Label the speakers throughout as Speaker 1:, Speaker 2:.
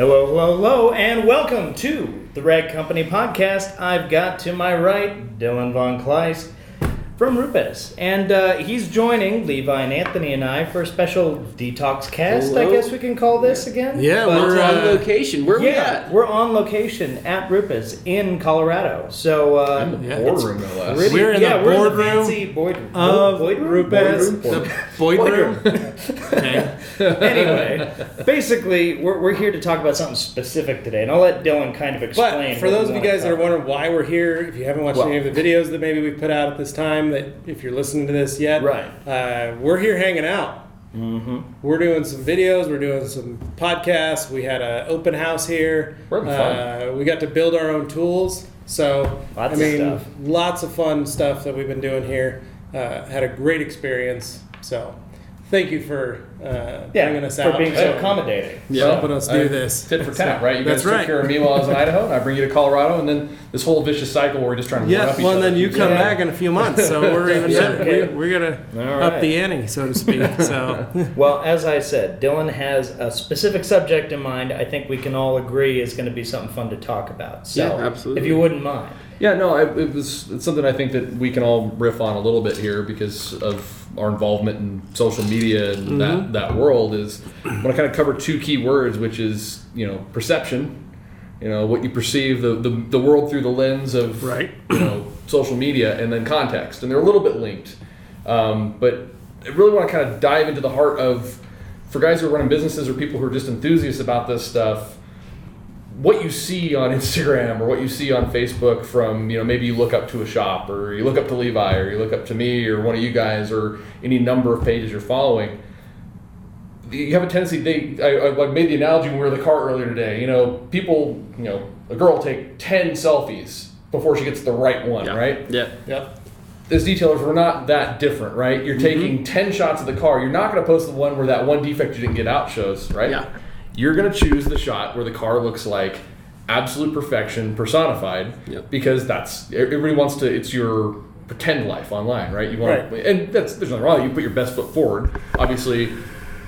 Speaker 1: Hello, hello, hello, and welcome to the Rag Company podcast. I've got to my right Dylan von Kleist from RUPES, and he's joining Levi and Anthony and I for a special DETALKSCAST, I guess we can call this again.
Speaker 2: Yeah, we're on location. Where are we at?
Speaker 1: We're on location at RUPES in Colorado. So
Speaker 3: in the boardroom, no less.
Speaker 1: Really,
Speaker 2: we're in the boardroom
Speaker 1: of
Speaker 2: RUPES. The boardroom. Okay.
Speaker 1: Anyway, basically, we're here to talk about something specific today, and I'll let Dylan kind of explain.
Speaker 2: But for those of you guys that are wondering why we're here, if you haven't watched any of the videos that maybe we put out at this time, that if you're listening to this yet,
Speaker 1: right,
Speaker 2: we're here hanging out. Mm-hmm. We're doing some videos. We're doing some podcasts. We had an open house here.
Speaker 3: We're having fun.
Speaker 2: We got to build our own tools. So lots of fun stuff that we've been doing here. Had a great experience. So thank you for bringing us out.
Speaker 1: For being so accommodating.
Speaker 2: Yeah, helping us do this.
Speaker 3: Tit for tat, right? You guys took care of me while I was in Idaho, and I bring you to Colorado, and then this whole vicious cycle where we're just trying to one-up each other.
Speaker 2: And then you come back in a few months, so we're even better. We're going to up the ante, so to speak. So,
Speaker 1: well, as I said, Dylan has a specific subject in mind I think we can all agree is going to be something fun to talk about. So,
Speaker 3: absolutely.
Speaker 1: If you wouldn't mind.
Speaker 3: Yeah, no, it's something I think that we can all riff on a little bit here because of our involvement in social media and that world is I want to kind of cover two key words, which is, perception, what you perceive the world through the lens of, social media, and then context. And they're a little bit linked. But I really want to kind of dive into the heart of, for guys who are running businesses or people who are just enthusiasts about this stuff, what you see on Instagram or what you see on Facebook from, maybe you look up to a shop or you look up to Levi or you look up to me or one of you guys or any number of pages you're following, you have a tendency, I made the analogy when we were in the car earlier today, people, a girl will take 10 selfies before she gets the right one, right?
Speaker 2: Yeah. Yep.
Speaker 3: As detailers, we're not that different, right? You're taking 10 shots of the car. You're not going to post the one where that one defect you didn't get out shows, right?
Speaker 2: Yeah.
Speaker 3: You're going to choose the shot where the car looks like absolute perfection personified because everybody wants to, it's your pretend life online, right? You want to, and there's nothing wrong. You put your best foot forward. Obviously,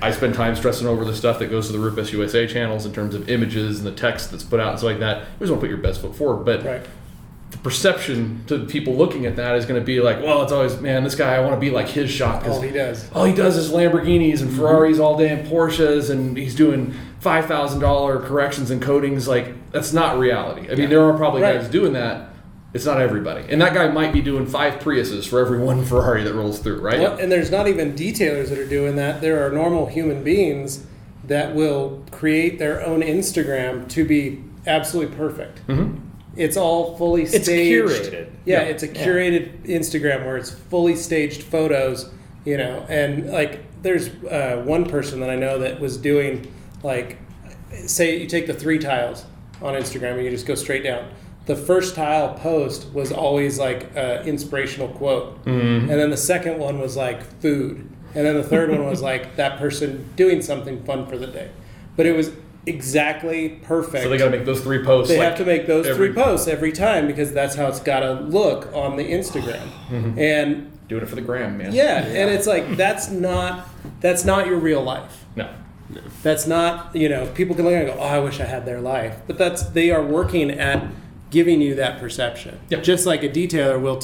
Speaker 3: I spend time stressing over the stuff that goes to the RUPES USA channels in terms of images and the text that's put out and stuff like that. You just want to put your best foot forward. But the perception to people looking at that is going to be like, well, it's always, man, this guy, I want to be like his shot. Because all he does is Lamborghinis and Ferraris all day and Porsches, and he's doing $5,000 corrections and coatings. Like, that's not reality. I mean, there are probably guys doing that. It's not everybody. And that guy might be doing 5 Priuses for every one Ferrari that rolls through, right?
Speaker 2: Well, and there's not even detailers that are doing that. There are normal human beings that will create their own Instagram to be absolutely perfect. Mm-hmm. It's all fully staged.
Speaker 1: It's curated.
Speaker 2: Yeah, it's a curated Instagram where it's fully staged photos, and like there's one person that I know that was doing, like, say you take the 3 tiles on Instagram and you just go straight down. The first tile post was always like an inspirational quote. Mm-hmm. And then the second one was like food. And then the third one was like that person doing something fun for the day. But it was exactly perfect.
Speaker 3: So they got to make those 3 posts.
Speaker 2: They have to make those 3 posts every time because that's how it's got to look on the Instagram. Mm-hmm. And
Speaker 3: doing it for the gram, man.
Speaker 2: Yeah, and it's like that's not your real life.
Speaker 3: No.
Speaker 2: That's not, people can look and go, oh, I wish I had their life. But they are working at giving you that perception. Yep. Just like a detailer will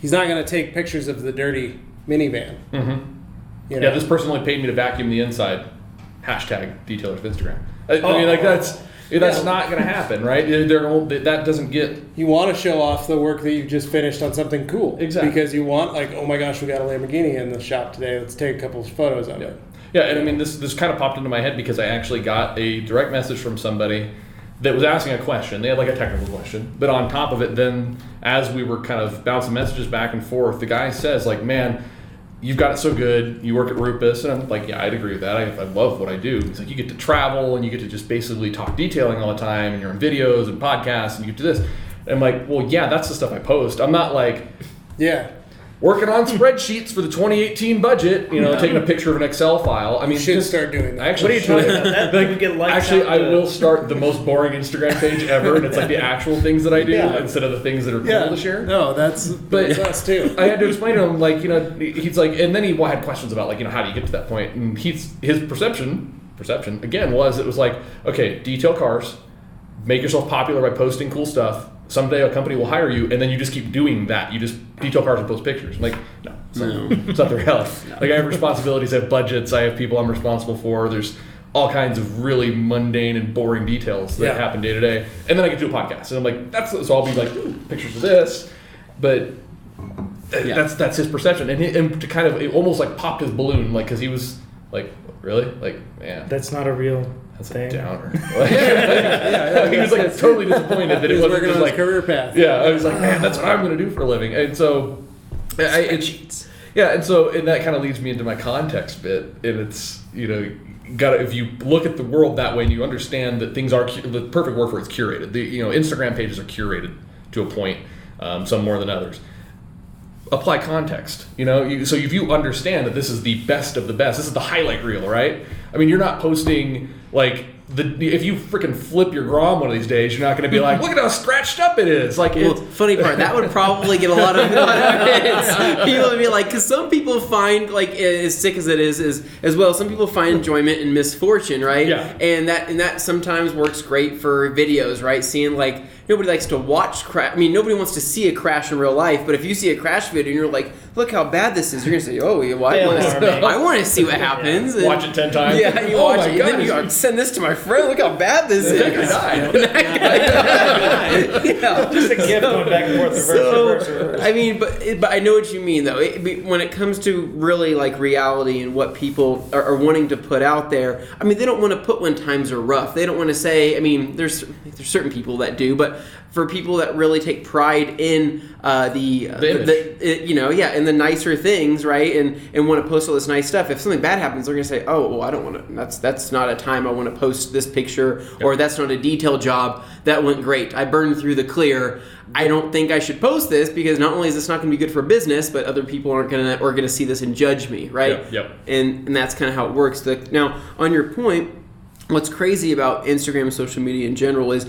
Speaker 2: he's not going to take pictures of the dirty minivan. Mm-hmm.
Speaker 3: This person only paid me to vacuum the inside. Hashtag detailers of Instagram. I mean, like that's not going to happen, right? That doesn't get. You want to show off the work that you've just finished on something cool, exactly,
Speaker 2: because you want, like, oh my gosh, we got a Lamborghini in the shop today. Let's take a couple of photos of it.
Speaker 3: Yeah, and I mean, this kind of popped into my head because I actually got a direct message from somebody that was asking a question. They had like a technical question, but on top of it, then as we were kind of bouncing messages back and forth, the guy says, like, man, you've got it so good. You work at RUPES. And I'm like, yeah, I'd agree with that. I love what I do. He's like, you get to travel and you get to just basically talk detailing all the time, and you're on videos and podcasts and you get to this. And I'm like, well, yeah, that's the stuff I post. I'm not like, working on spreadsheets for the 2018 budget, taking a picture of an Excel file. I mean,
Speaker 2: you should start doing that.
Speaker 1: What are you talking about? That
Speaker 3: I will start the most boring Instagram page ever, and it's like the actual things that I do instead of the things that are cool to share.
Speaker 2: No, that's us too.
Speaker 3: I had to explain to him, like, he's like, and then he had questions about, like, how do you get to that point? And his perception perception again was it was like, okay, detail cars, make yourself popular by posting cool stuff. Someday a company will hire you, and then you just keep doing that. You just detail cars and post pictures. I'm like, no, it's not the reality. Like, I have responsibilities, I have budgets, I have people I'm responsible for. There's all kinds of really mundane and boring details that happen day to day. And then I get to do a podcast, and I'm like, so I'll be like, ooh, pictures of this, but that's his perception, and to kind of it almost like popped his balloon, like because he was like, really, like, man,
Speaker 1: That's not a real
Speaker 3: that's
Speaker 1: thing.
Speaker 3: a downer. He was like totally disappointed that it wasn't
Speaker 2: working
Speaker 3: just
Speaker 2: on
Speaker 3: like
Speaker 2: his career path.
Speaker 3: Yeah, I was like, man, that's what I'm going to do for a living, and so and that kind of leads me into my context bit, and it's if you look at the world that way and you understand that things are the perfect word for it's curated. Instagram pages are curated to a point, some more than others. Apply context, so if you understand that this is the best of the best, this is the highlight reel, right? I mean, you're not posting like if you freaking flip your Grom one of these days, you're not going to be like, look at how scratched up it is. Like,
Speaker 4: funny part, that would probably get a lot of hits. People would be like, because some people find, like, as sick as it is as well, some people find enjoyment in misfortune, right?
Speaker 3: Yeah.
Speaker 4: And that sometimes works great for videos, right? Seeing, like, nobody likes to watch crash. I mean, nobody wants to see a crash in real life, but if you see a crash video and you're like, look how bad this is, you're going to say, oh, I want to see what happens. And
Speaker 3: watch it 10 times.
Speaker 4: Yeah, you watch it, and then you send this to my friend, look how bad this is.
Speaker 3: That guy died.
Speaker 4: Yeah.
Speaker 1: Just a gift going back and forth, reverse.
Speaker 4: I mean, but I know what you mean, though. When it comes to really, like, reality and what people are wanting to put out there, I mean, they don't want to put when times are rough. They don't want to say, I mean, there's certain people that do, but for people that really take pride in and the nicer things, right, and want to post all this nice stuff, if something bad happens, they're going to say, oh, well, I don't want to, that's not a time I want to post this picture, or that's not a detail job, that went great, I burned through the clear, I don't think I should post this, because not only is this not going to be good for business, but other people are going to see this and judge me, right?
Speaker 3: Yep.
Speaker 4: And that's kind of how it works. Now, on your point, what's crazy about Instagram and social media in general is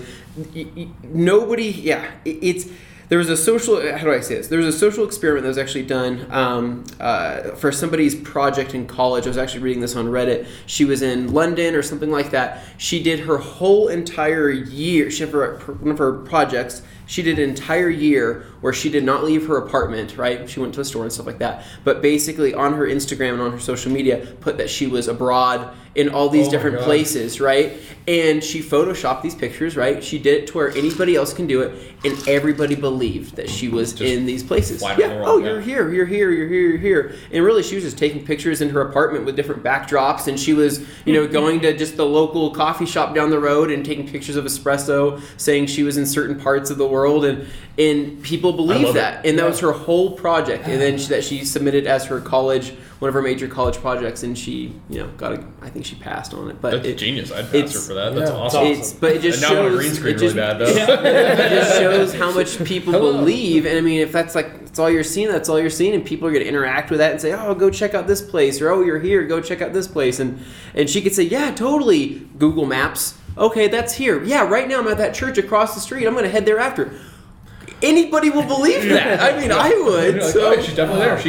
Speaker 4: there was a social, how do I say this? There was a social experiment that was actually done for somebody's project in college. I was actually reading this on Reddit. She was in London or something like that. She did her whole entire year, one of her projects, she did an entire year where she did not leave her apartment, right? She went to a store and stuff like that. But basically on her Instagram and on her social media, put that she was abroad in all these different places, right? And she photoshopped these pictures, right? She did it to where anybody else can do it, and everybody believed that she was in these places. You're here, you're here, you're here, you're here. And really, she was just taking pictures in her apartment with different backdrops, and she was, going to just the local coffee shop down the road and taking pictures of espresso, saying she was in certain parts of the world, and people believed that. And that was her whole project. And then she submitted as her college, one of her major college projects, and she, I think she passed on it. But
Speaker 3: that's genius. I'd pass her for that. That's awesome.
Speaker 4: But it just
Speaker 3: and
Speaker 4: shows.
Speaker 3: Now my green screen really bad though.
Speaker 4: It just shows how much people believe. And I mean, if that's all you're seeing, that's all you're seeing, and people are going to interact with that and say, "Oh, go check out this place," or "Oh, you're here, go check out this place," and she could say, "Yeah, totally." Google Maps. Okay, that's here. Yeah, right now I'm at that church across the street. I'm going to head there after. Anybody will believe that. I mean, I would. So
Speaker 3: she's definitely there.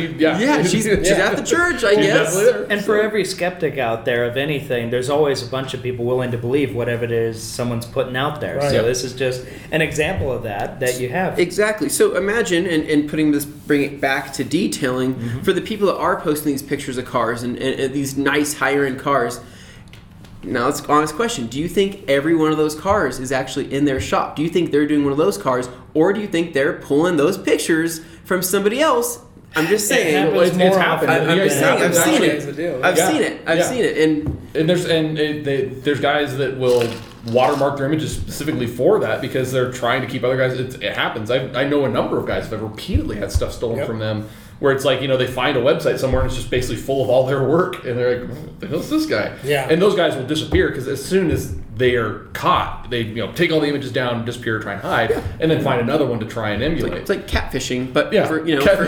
Speaker 4: She's at the church, I guess.
Speaker 1: And for every skeptic out there of anything, there's always a bunch of people willing to believe whatever it is someone's putting out there. Right. So this is just an example of that you have.
Speaker 4: Exactly. So imagine, and bring it back to detailing, for the people that are posting these pictures of cars and these nice higher-end cars. Now, let's honest question. Do you think every one of those cars is actually in their shop? Do you think they're doing one of those cars, or do you think they're pulling those pictures from somebody else? I'm just saying.
Speaker 3: It's happened.
Speaker 4: I'm just saying. I've seen it. I've seen it.
Speaker 3: And there's guys that will watermark their images specifically for that because they're trying to keep other guys. It happens. I know a number of guys that have repeatedly had stuff stolen from them. Where it's like, they find a website somewhere and it's just basically full of all their work. And they're like, what the hell's this guy?
Speaker 2: Yeah.
Speaker 3: And those guys will disappear because as soon as they are caught, they take all the images down, disappear, try and hide, and then find another one to try and emulate.
Speaker 4: It's like catfishing, but
Speaker 3: for details.
Speaker 4: But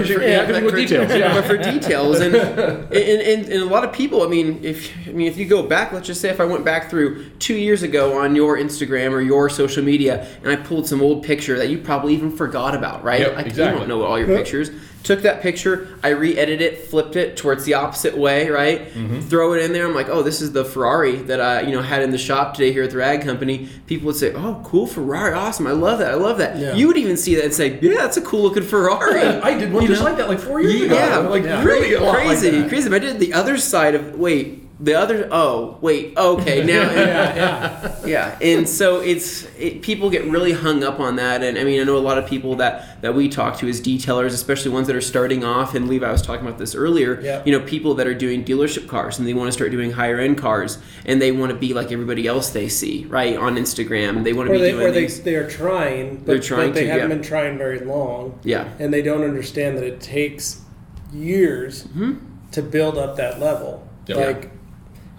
Speaker 4: for details. And a lot of people, if you go back, let's just say if I went back through 2 years ago on your Instagram or your social media and I pulled some old picture that you probably even forgot about, right?
Speaker 3: Yep, exactly.
Speaker 4: You don't know all your pictures. Took that picture, I re-edited it, flipped it towards the opposite way, right? Throw it in there. I'm like, oh, this is the Ferrari that I, had in the shop today here at the Rag Company. People would say, oh, cool Ferrari, awesome, I love that.
Speaker 2: Yeah.
Speaker 4: You would even see that and say, yeah, that's a cool looking Ferrari.
Speaker 3: I did one just like that 4 years ago.
Speaker 4: Yeah,
Speaker 3: Really a lot like
Speaker 4: crazy.
Speaker 3: that.
Speaker 4: But I did the other side of okay, now yeah. And so people get really hung up on that, and I mean, I know a lot of people that we talk to as detailers, especially ones that are starting off, and Levi was talking about this earlier.
Speaker 2: Yep.
Speaker 4: People that are doing dealership cars and they want to start doing higher end cars, and they want to be like everybody else they see right on Instagram. They want to
Speaker 2: they are trying, but they haven't been trying very long.
Speaker 4: Yeah,
Speaker 2: and they don't understand that it takes years to build up that level.
Speaker 3: Yeah.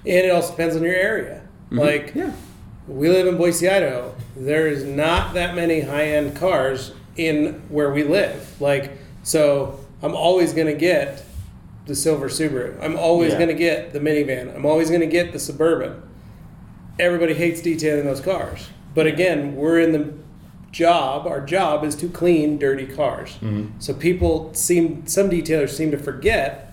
Speaker 2: And it also depends on your area. We live in Boise, Idaho. There is not that many high-end cars in where we live. So I'm always going to get the silver Subaru. I'm always going to get the minivan. I'm always going to get the Suburban. Everybody hates detailing those cars. But again, we're in the job. Our job is to clean dirty cars. So some detailers seem to forget,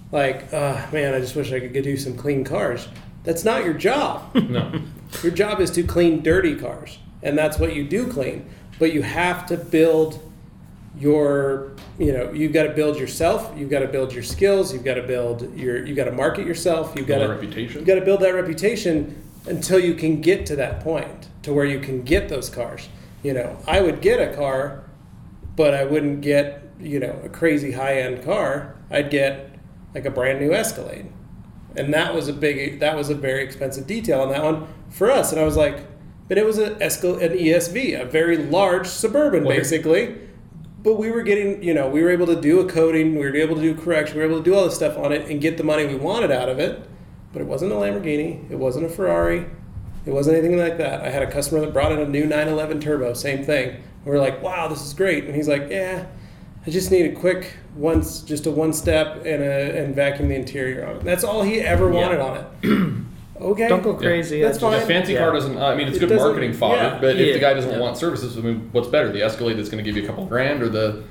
Speaker 2: man, I just wish I could do some clean cars. That's not your job.
Speaker 3: No.
Speaker 2: Your job is to clean dirty cars, and that's what you do clean. But you have to build you've got to build yourself. You've got to build your skills. You've got to market yourself. You've got to build that reputation until you can get to that point to where you can get those cars. I would get a car, but I wouldn't get, a crazy high-end car. I'd get a brand new Escalade. And that was a very expensive detail on that one for us. And I was like, but it was an ESV, a very large Suburban, basically. But we were getting, we were able to do a coating, we were able to do correction, we were able to do all this stuff on it and get the money we wanted out of it. But it wasn't a Lamborghini, it wasn't a Ferrari, it wasn't anything like that. I had a customer that brought in a new 911 Turbo, same thing. And we're like, wow, this is great. And he's like, yeah, I just need a quick just a one step and vacuum the interior on it. That's all he ever wanted on it. Okay.
Speaker 1: Don't go crazy.
Speaker 2: That's fine.
Speaker 3: A fancy car doesn't. It's good marketing fodder. But if the guy doesn't want services, what's better? The Escalade that's going to give you a couple grand, or the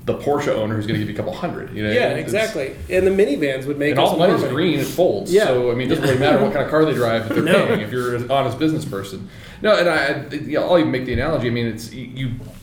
Speaker 3: Porsche owner who's going to give you a couple hundred?
Speaker 2: Yeah, exactly. And the minivans would make.
Speaker 3: And all the money's green. It folds. Yeah. So it doesn't really matter what kind of car they drive if they're paying. If you're an honest business person. No, and I'll even make the analogy. It's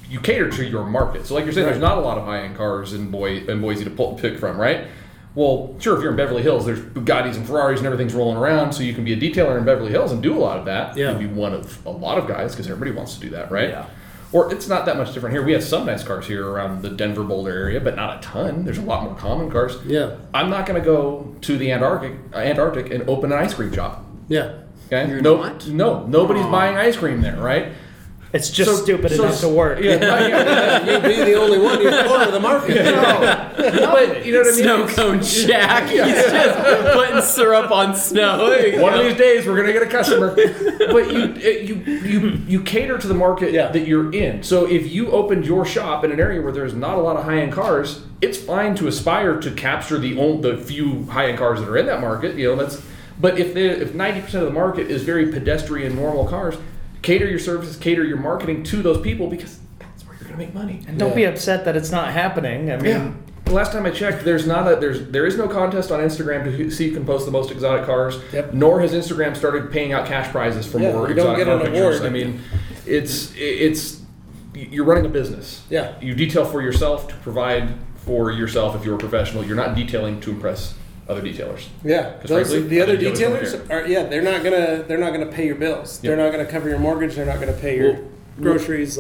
Speaker 3: you cater to your market. So like you're saying, there's not a lot of high-end cars in Boise to pick from, right? Well, sure, if you're in Beverly Hills, there's Bugattis and Ferraris and everything's rolling around, so you can be a detailer in Beverly Hills and do a lot of that.
Speaker 2: Yeah.
Speaker 3: You can be one of a lot of guys, because everybody wants to do that, right?
Speaker 1: Yeah.
Speaker 3: Or it's not that much different here. We have some nice cars here around the Denver, Boulder area, but not a ton. There's a lot more common cars.
Speaker 2: Yeah.
Speaker 3: I'm not going to go to the Antarctic and open an ice cream shop.
Speaker 2: Yeah.
Speaker 3: Okay?
Speaker 4: You're not?
Speaker 3: No, nobody's buying ice cream there, right?
Speaker 1: It's just stupid enough to work.
Speaker 3: Yeah,
Speaker 2: You'd be the only one you'd corner the market.
Speaker 3: But you know what I mean?
Speaker 4: Snow cone Jack. He's just putting syrup on snow.
Speaker 3: One of these days, we're gonna get a customer. But you cater to the market that you're in. So if you opened your shop in an area where there's not a lot of high-end cars, it's fine to aspire to capture the few high-end cars that are in that market. But if 90% of the market is very pedestrian, normal cars, cater your services, cater your marketing to those people, because that's where you're going to make money.
Speaker 1: And don't be upset that it's not happening.
Speaker 3: The last time I checked, there is no contest on Instagram to see who can post the most exotic cars.
Speaker 2: Yep.
Speaker 3: Nor has Instagram started paying out cash prizes for more exotic car pictures. It's you're running a business.
Speaker 2: Yeah.
Speaker 3: You detail for yourself to provide for yourself if you're a professional. You're not detailing to impress other detailers.
Speaker 2: Yeah, the other detailers are they're not gonna pay your bills. They're not gonna cover your mortgage. They're not gonna pay your groceries.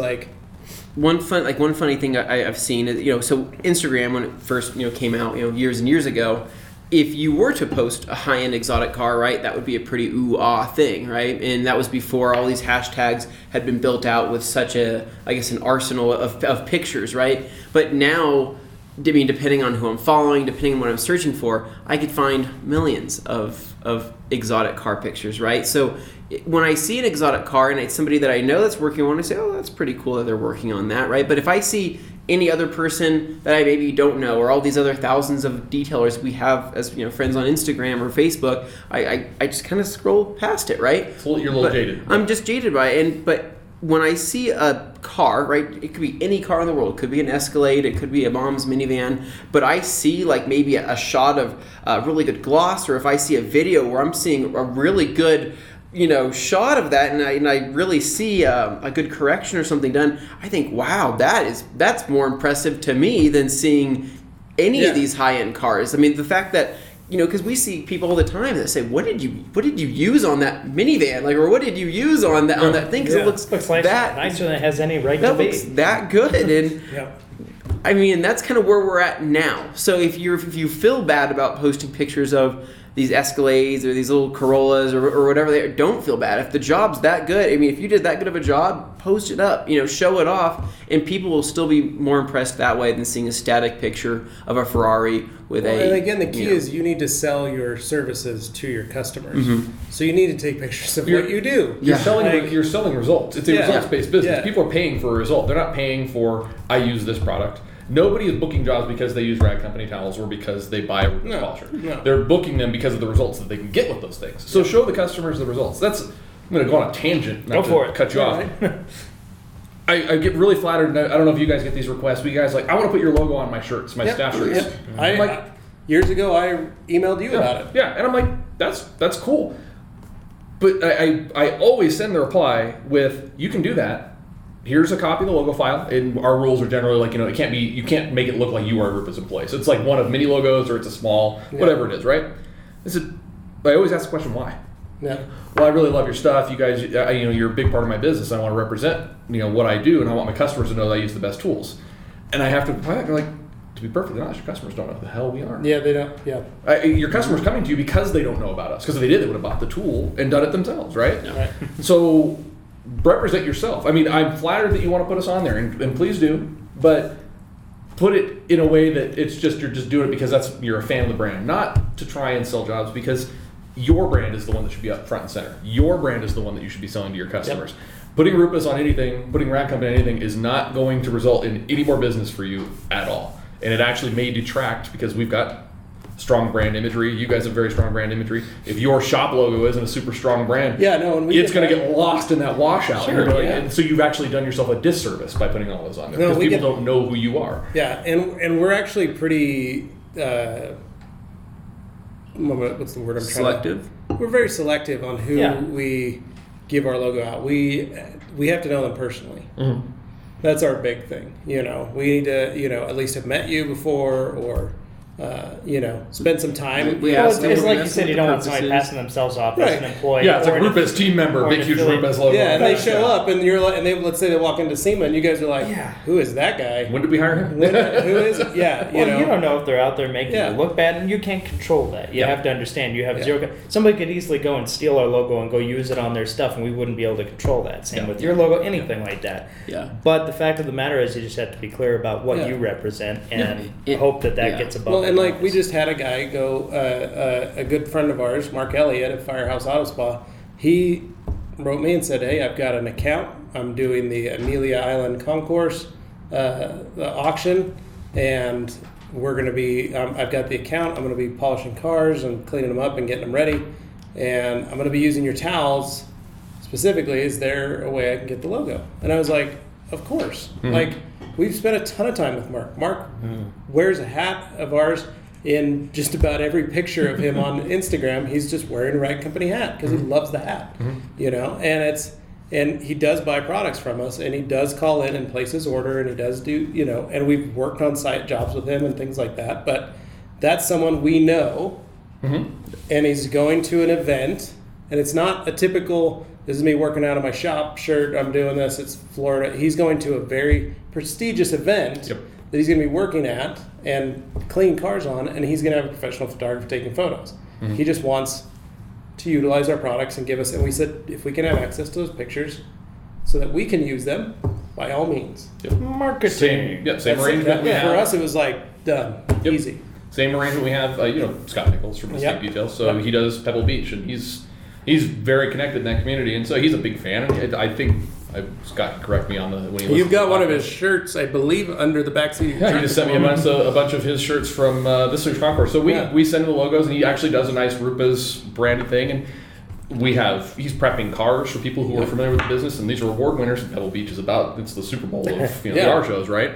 Speaker 4: One funny thing I've seen is so Instagram, when it first came out years and years ago, if you were to post a high-end exotic car, right, that would be a pretty ooh-ah thing, right? And that was before all these hashtags had been built out with such an arsenal of pictures, right? But now, depending on who I'm following, depending on what I'm searching for, I could find millions of exotic car pictures, right? So when I see an exotic car and it's somebody that I know that's working on, I say, oh, that's pretty cool that they're working on that, right? But if I see any other person that I maybe don't know, or all these other thousands of detailers we have as friends on Instagram or Facebook, I just kind of scroll past it, right?
Speaker 3: You're a little jaded.
Speaker 4: I'm just jaded by it, but when I see a car, right, it could be any car in the world. It could be an Escalade, it could be a mom's minivan, but I see like maybe a shot of really good gloss, or if I see a video where I'm seeing a really good, shot of that, and I really see a good correction or something done, I think, wow, that's more impressive to me than seeing any of these high-end cars. I mean, the fact that, because we see people all the time that say, "What did you use on that minivan?" Like, or what did you use on that thing? Because it looks
Speaker 1: like
Speaker 4: that
Speaker 1: nicer than it has any right
Speaker 4: that
Speaker 1: to be.
Speaker 4: looks that good, and I mean, that's kind of where we're at now. So if you feel bad about posting pictures of these Escalades or these little Corollas or whatever they are, don't feel bad. If the job's that good, I mean, if you did that good of a job, post it up, show it off, and people will still be more impressed that way than seeing a static picture of a Ferrari with
Speaker 2: And again, the key is you need to sell your services to your customers.
Speaker 4: Mm-hmm.
Speaker 2: So you need to take pictures of what you do.
Speaker 3: You're selling results. It's a results-based business.
Speaker 2: Yeah.
Speaker 3: People are paying for a result. They're not paying for, I use this product. Nobody is booking jobs because they use Rag Company towels or because they buy a RUPES polisher.
Speaker 2: No.
Speaker 3: They're booking them because of the results that they can get with those things. So show the customers the results. I'm going to go on a tangent.
Speaker 1: Go for it.
Speaker 3: Cut you off. I get really flattered, and I don't know if you guys get these requests, but you guys I want to put your logo on my shirts, my staff shirts.
Speaker 2: Yep. Years ago, I emailed you about it.
Speaker 3: Yeah, and I'm like, that's cool. But I always send the reply with, you can do that. Here's a copy of the logo file, and our rules are generally like, you can't make it look like you are a RUPES employee. So it's like one of many logos, or it's a small, whatever it is, right? I always ask the question, why?
Speaker 2: Yeah.
Speaker 3: Well, I really love your stuff. You guys, you're a big part of my business. I want to represent, what I do, and I want my customers to know that I use the best tools. And I have to reply back, like, to be perfectly honest, your customers don't know who the hell we are.
Speaker 2: Yeah, they don't. Yeah.
Speaker 3: Your customers coming to you because they don't know about us. Because if they did, they would have bought the tool and done it themselves, right?
Speaker 2: Yeah. Right.
Speaker 3: So represent yourself. I mean, I'm flattered that you want to put us on there, and please do, but put it in a way that you're just doing it because you're a fan of the brand, not to try and sell jobs, because your brand is the one that should be up front and center. Your brand is the one that you should be selling to your customers. Yep. Putting RUPES on anything, putting Rag Company on anything is not going to result in any more business for you at all. And it actually may detract, because we've got strong brand imagery. You guys have very strong brand imagery. If your shop logo isn't a super strong brand, it's going to get lost in that washout.
Speaker 2: Sure,
Speaker 3: And so you've actually done yourself a disservice by putting all those on there, because people don't know who you are.
Speaker 2: Yeah, and we're actually pretty what's the word I'm trying
Speaker 4: selective.
Speaker 2: We're very selective on who we give our logo out. We have to know them personally. Mm-hmm. That's our big thing. We need to at least have met you before, or spend some time.
Speaker 1: It's like you said, you don't want somebody passing themselves off as an employee.
Speaker 3: Yeah, it's a RUPES team member, big huge RUPES logo.
Speaker 2: Yeah, and they show up, and you're like, let's say they walk into SEMA, and you guys are like, who is that guy?
Speaker 3: When did we hire him?
Speaker 2: Who is it? Yeah,
Speaker 1: you don't know if they're out there making you look bad, and you can't control that. You have to understand, you have zero. Somebody could easily go and steal our logo and go use it on their stuff, and we wouldn't be able to control that. Same with your logo, anything like that.
Speaker 4: Yeah.
Speaker 1: But the fact of the matter is, you just have to be clear about what you represent, and hope that gets above.
Speaker 2: Well, and like we just had a guy go, a good friend of ours, Mark Elliott at Firehouse Auto Spa, he wrote me and said, hey, I've got an account. I'm doing the Amelia Island Concourse the auction, and we're going to be, I've got the account. I'm going to be polishing cars and cleaning them up and getting them ready, and I'm going to be using your towels specifically. Is there a way I can get the logo? And I was like, of course. Mm-hmm. Like, we've spent a ton of time with Mark. Mark wears a hat of ours. In just about every picture of him on Instagram, he's just wearing a Rag Company hat because he loves the hat, and he does buy products from us, and he does call in and place his order, and he does do, and we've worked on site jobs with him and things like that, but that's someone we know, and he's going to an event, and it's not a typical, this is me working out of my shop shirt, I'm doing this, it's Florida. He's going to a very prestigious event that he's going to be working at and clean cars on, and he's going to have a professional photographer taking photos. He just wants to utilize our products and give us, and we said, if we can have access to those pictures so that we can use them, by all means.
Speaker 1: Marketing.
Speaker 3: Same arrangement we have.
Speaker 2: For us, it was like, done, easy.
Speaker 3: Same arrangement we have, Scott Nichols from Estate Details, so he does Pebble Beach, and he's very connected in that community, and so he's a big fan, and I think, Scott can correct me on when he
Speaker 2: You've got one of his shirts, I believe, under the backseat.
Speaker 3: Yeah, he just sent me a bunch of his shirts from this week's concourse. So we send him the logos, and he actually does a nice RUPES branded thing. And he's prepping cars for people who are familiar with the business, and these are award winners. Pebble Beach is it's the Super Bowl of the car shows, right?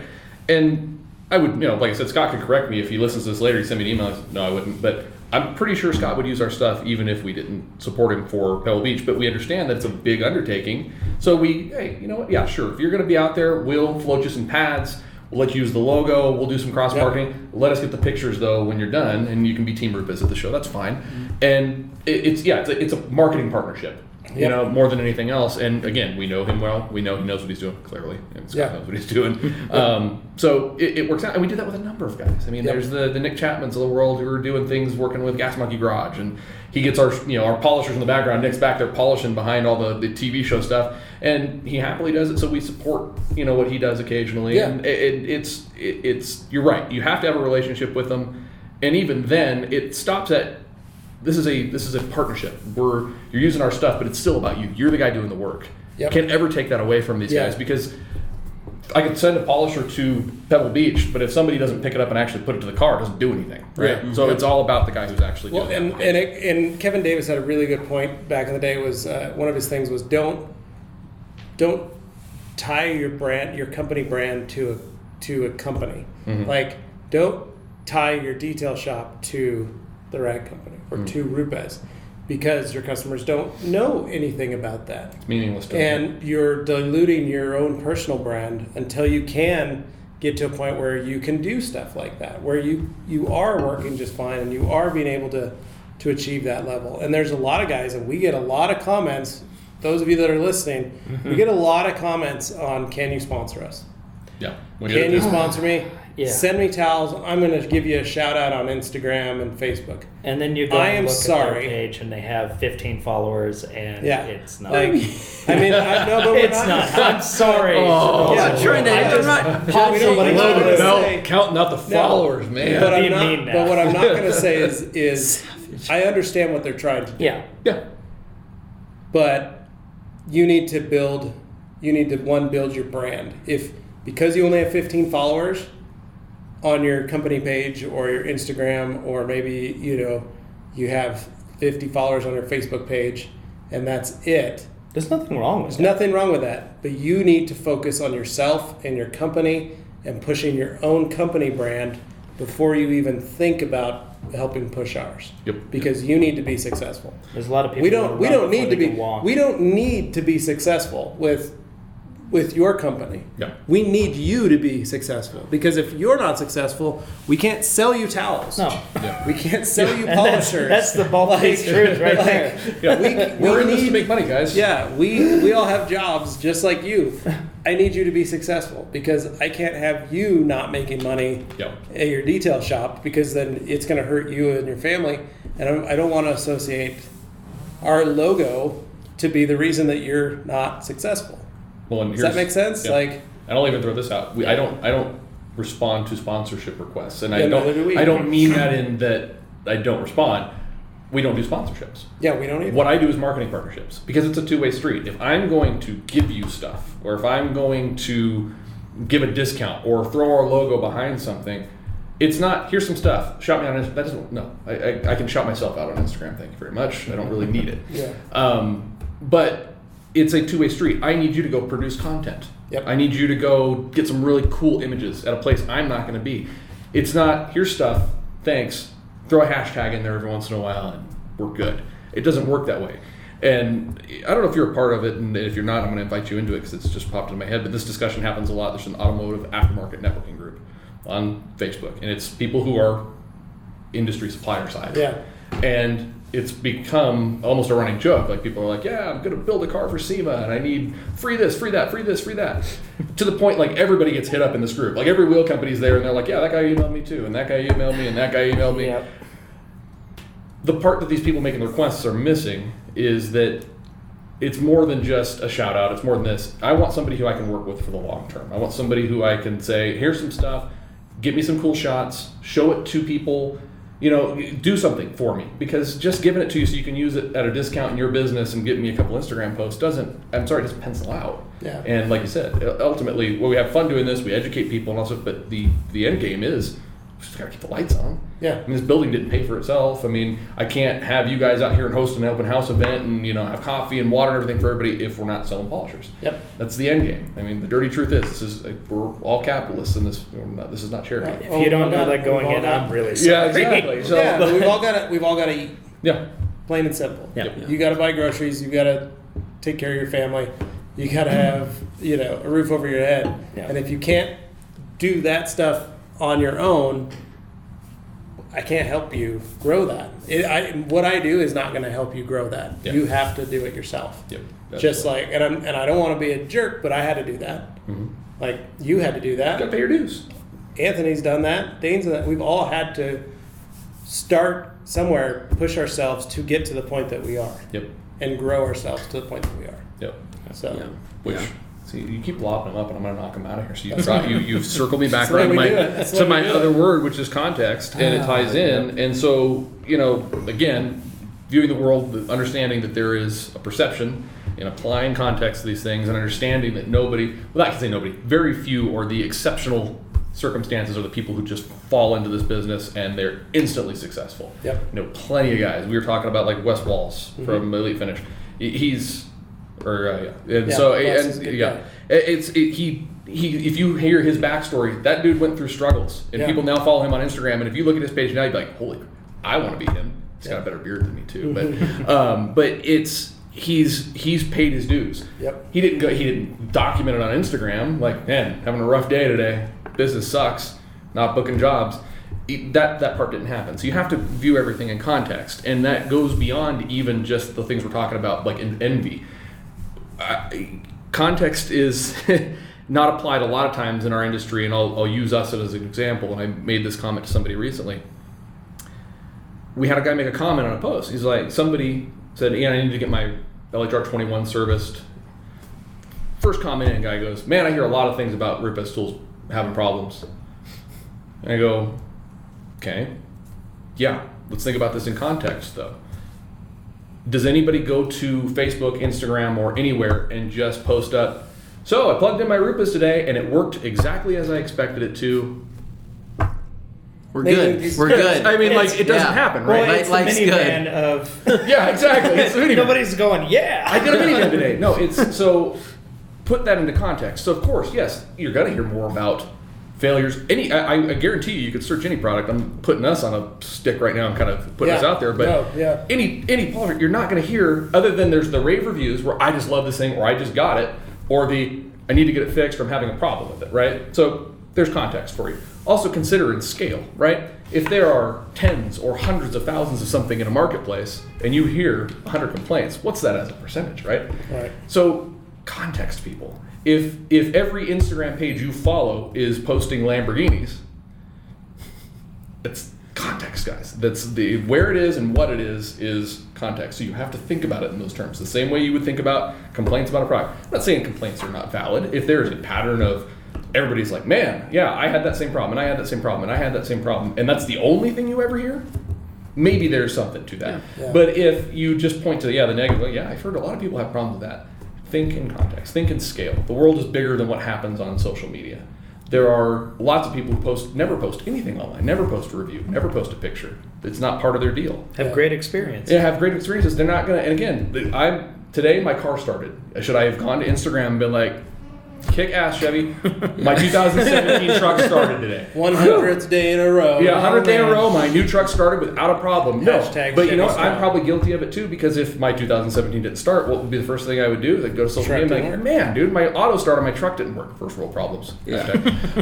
Speaker 3: And I would, like I said, Scott could correct me if he listens to this later. He sent me an email. No, I wouldn't. But I'm pretty sure Scott would use our stuff even if we didn't support him for Pebble Beach. But we understand that it's a big undertaking. So hey, you know what? Yeah, sure. If you're going to be out there, we'll float you some pads. We'll let you use the logo. We'll do some cross marketing. Let us get the pictures though when you're done, and you can be Team RUPES at the show. That's fine. Mm-hmm. And it's a marketing partnership. More than anything else. And again, we know him well. We know he knows what he's doing, clearly. And Scott knows what he's doing. So it works out. And we do that with a number of guys. I mean, there's the Nick Chapmans of the world who are doing things working with Gas Monkey Garage. And he gets our polishers in the background. Nick's back there polishing behind all the TV show stuff. And he happily does it. So we support, what he does occasionally. Yeah. And it's you're right. You have to have a relationship with them. And even then, it stops at, This is a partnership. You're using our stuff, but it's still about you. You're the guy doing the work. Yep. Can't ever take that away from these guys, because I could send a polisher to Pebble Beach, but if somebody doesn't pick it up and actually put it to the car, it doesn't do anything, right? Yeah. So it's all about the guy who's actually doing it.
Speaker 2: And Kevin Davis had a really good point back in the day. Was one of his things was don't tie your company brand to a company. Mm-hmm. Like, don't tie your detail shop to the rag company or to RUPES, because your customers don't know anything about that.
Speaker 3: It's meaningless.
Speaker 2: And you're diluting your own personal brand until you can get to a point where you can do stuff like that, where you are working just fine and you are being able to achieve that level. And there's a lot of guys, and we get a lot of comments, those of you that are listening, we get a lot of comments on, can you sponsor us?
Speaker 3: Yeah.
Speaker 2: Can you sponsor me? Yeah. Send me towels. I'm going to give you a shout out on Instagram and Facebook.
Speaker 1: And then you go and look at their page, and they have 15 followers, and it's not.
Speaker 2: But
Speaker 1: it's
Speaker 2: not.
Speaker 1: I'm sorry.
Speaker 4: I'm not
Speaker 3: counting out the followers, man.
Speaker 2: But what I'm not going to say is I understand what they're trying to do.
Speaker 3: Yeah.
Speaker 2: But you need to build your brand. Because you only have 15 followers on your company page or your Instagram, or maybe you have 50 followers on your Facebook page, and that's it.
Speaker 1: There's nothing wrong with
Speaker 2: that. There's nothing wrong with that. But you need to focus on yourself and your company and pushing your own company brand before you even think about helping push ours.
Speaker 3: Yep.
Speaker 2: Because you need to be successful.
Speaker 1: There's a lot of people.
Speaker 2: We don't need to be successful with your company.
Speaker 3: Yeah.
Speaker 2: We need you to be successul, because if you're not successful, we can't sell you towels.
Speaker 1: No.
Speaker 2: Yeah. We can't sell you polishers.
Speaker 1: That's the bald-faced truth right there.
Speaker 3: We're in this to make money, guys.
Speaker 2: Yeah, we all have jobs just like you. I need you to be successful, because I can't have you not making money at your detail shop, because then it's going to hurt you and your family. And I don't want to associate our logo to be the reason that you're not successful.
Speaker 3: Well,
Speaker 2: does that make sense?
Speaker 3: Yeah.
Speaker 2: Like,
Speaker 3: and I'll even throw this out. I don't respond to sponsorship requests, and I
Speaker 2: do
Speaker 3: don't mean that in that I don't respond. We don't do sponsorships.
Speaker 2: Yeah, we don't either.
Speaker 3: What I do is marketing partnerships, because it's a two-way street. If I'm going to give you stuff, or if I'm going to give a discount or throw our logo behind something, it's not, here's some stuff, shout me on Instagram. That doesn't, no. I can shout myself out on Instagram, thank you very much. I don't really need it.
Speaker 2: Yeah.
Speaker 3: But it's a two-way street. I need you to go produce content.
Speaker 2: Yep.
Speaker 3: I need you to go get some really cool images at a place I'm not going to be. It's not, here's stuff, thanks, throw a hashtag in there every once in a while and we're good. It doesn't work that way. And I don't know if you're a part of it, and if you're not, I'm going to invite you into it because it's just popped in my head, but this discussion happens a lot. There's an automotive aftermarket networking group on Facebook, and it's people who are industry supplier side.
Speaker 2: Yeah.
Speaker 3: And it's become almost a running joke. Like, people are like, yeah, I'm going to build a car for SEMA and I need free this, free that, free this, free that. To the point, like, everybody gets hit up in this group. Like, every wheel company's there and they're like, yeah, that guy emailed me too, and that guy emailed me, and that guy emailed me.
Speaker 1: Yep.
Speaker 3: The part that these people making the requests are missing is that it's more than just a shout out. It's more than this. I want somebody who I can work with for the long term. I want somebody who I can say, here's some stuff, give me some cool shots, show it to people, do something for me. Because just giving it to you so you can use it at a discount in your business and get me a couple Instagram posts doesn't pencil out.
Speaker 2: Yeah.
Speaker 3: And like you said, ultimately, we have fun doing this, we educate people, and also, but the end game is we just gotta keep the lights on.
Speaker 2: Yeah.
Speaker 3: I mean, this building didn't pay for itself. I mean, I can't have you guys out here and host an open house event and, have coffee and water and everything for everybody if we're not selling polishers.
Speaker 2: Yep.
Speaker 3: That's the end game. I mean, the dirty truth is, we're all capitalists in this. This is not charity.
Speaker 2: Right.
Speaker 1: If you don't know that going in, I'm really sorry.
Speaker 3: Yeah, exactly. So,
Speaker 2: yeah, but we've all got to eat.
Speaker 3: yeah.
Speaker 2: Plain and simple.
Speaker 1: Yeah.
Speaker 2: You got to buy groceries. You got to take care of your family. You got to have a roof over your head.
Speaker 1: Yeah.
Speaker 2: And if you can't do that stuff on your own, I can't help you grow that. What I do is not going to help you grow that.
Speaker 3: Yeah.
Speaker 2: You have to do it yourself.
Speaker 3: Yep.
Speaker 2: Just like, and I don't want to be a jerk, but I had to do that.
Speaker 3: Mm-hmm.
Speaker 2: Like you had to do that.
Speaker 3: Got to pay your dues.
Speaker 2: Anthony's done that. Dane's done that. We've all had to start somewhere, push ourselves to get to the point that we are,
Speaker 3: Yep.
Speaker 2: and grow ourselves to the point that we are.
Speaker 3: Yep.
Speaker 2: So,
Speaker 4: Yeah.
Speaker 3: Which,
Speaker 4: Yeah.
Speaker 3: see, you keep lopping them up, and I'm gonna knock them out of here. So you've circled me back
Speaker 2: That's the way
Speaker 3: around
Speaker 2: we do it. That's the
Speaker 3: to
Speaker 2: way
Speaker 3: my
Speaker 2: we do
Speaker 3: other
Speaker 2: it.
Speaker 3: word, which is context, and it ties in. And so, again, viewing the world, understanding that there is a perception, and applying context to these things, and understanding that I can say nobody, very few, or the exceptional circumstances are the people who just fall into this business and they're instantly successful.
Speaker 2: Yep.
Speaker 3: Plenty of guys. We were talking about like Wes Walls from Elite Finish. He's, and
Speaker 2: Yeah,
Speaker 3: so
Speaker 2: Wes is a
Speaker 3: and
Speaker 2: good
Speaker 3: yeah, he. If you hear his backstory, that dude went through struggles, and
Speaker 2: Yeah.
Speaker 3: people now follow him on Instagram. And if you look at his page now, you'd be like, "Holy, I want to be him." He's got a better beard than me too, but he's paid his dues.
Speaker 2: Yep.
Speaker 3: He didn't document it on Instagram like, man, having a rough day today, business sucks, not booking jobs. That part didn't happen. So you have to view everything in context, and that goes beyond even just the things we're talking about, like envy. Context is not applied a lot of times in our industry, and I'll use us as an example. And I made this comment to somebody recently. We had a guy make a comment on a post. He's like, somebody said, "Ian, I need to get my LHR 21 serviced." First comment in, guy goes, "Man, I hear a lot of things about RUPES tools having problems." And I go, "Okay, yeah, let's think about this in context though. Does anybody go to Facebook, Instagram, or anywhere and just post up, so I plugged in my RUPES today and it worked exactly as I expected it to"?
Speaker 4: We're good. We're good.
Speaker 3: I mean, like, it doesn't happen, right?
Speaker 1: Well, it's
Speaker 4: Life's
Speaker 1: the
Speaker 4: good.
Speaker 1: minivan of...
Speaker 3: Yeah, exactly. It's the minivan.
Speaker 1: Nobody's going, yeah.
Speaker 3: I did a minivan today. No, it's so put that into context. So of course, yes, you're gonna hear more about failures. I guarantee you could search any product. I'm putting us on a stick right now. I'm kind of putting us out there, but any product, you're not gonna hear, other than there's the rave reviews where I just love this thing, or I just got it, or the I need to get it fixed, or I'm having a problem with it, right? So there's context for you. Also consider in scale, right? If there are tens or hundreds of thousands of something in a marketplace and you hear 100 complaints, what's that as a percentage, right?
Speaker 2: Right.
Speaker 3: So context, people. If every Instagram page you follow is posting Lamborghinis, it's context, guys. That's the where it is and what it is context. So you have to think about it in those terms. The same way you would think about complaints about a product. I'm not saying complaints are not valid. If there's a pattern of everybody's like, man, yeah, I had that same problem, and I had that same problem, and I had that same problem, and that's the only thing you ever hear, maybe there's something to that.
Speaker 2: Yeah.
Speaker 3: But if you just point to, the negative, well, yeah, I've heard a lot of people have problems with that. Think in context. Think in scale. The world is bigger than what happens on social media. There are lots of people who never post anything online, never post a review, never post a picture. It's not part of their deal.
Speaker 1: Have great experience.
Speaker 3: Yeah, have great experiences. They're not gonna. And again, today my car started. Should I have gone to Instagram and been like, "Kick ass, Chevy. My 2017 truck started today."
Speaker 2: 100th day in a row.
Speaker 3: Yeah, 100th day in a row, my new truck started without a problem. No,
Speaker 2: Hashtag
Speaker 3: but you know what?
Speaker 2: Chevy
Speaker 3: I'm probably guilty of it too, because if my 2017 didn't start, what would be the first thing I would do? Is I'd go to social
Speaker 2: Truck
Speaker 3: media and be
Speaker 2: didn't
Speaker 3: like,
Speaker 2: work.
Speaker 3: "Man, dude, my auto start on my truck didn't work. First world problems."
Speaker 4: Yeah.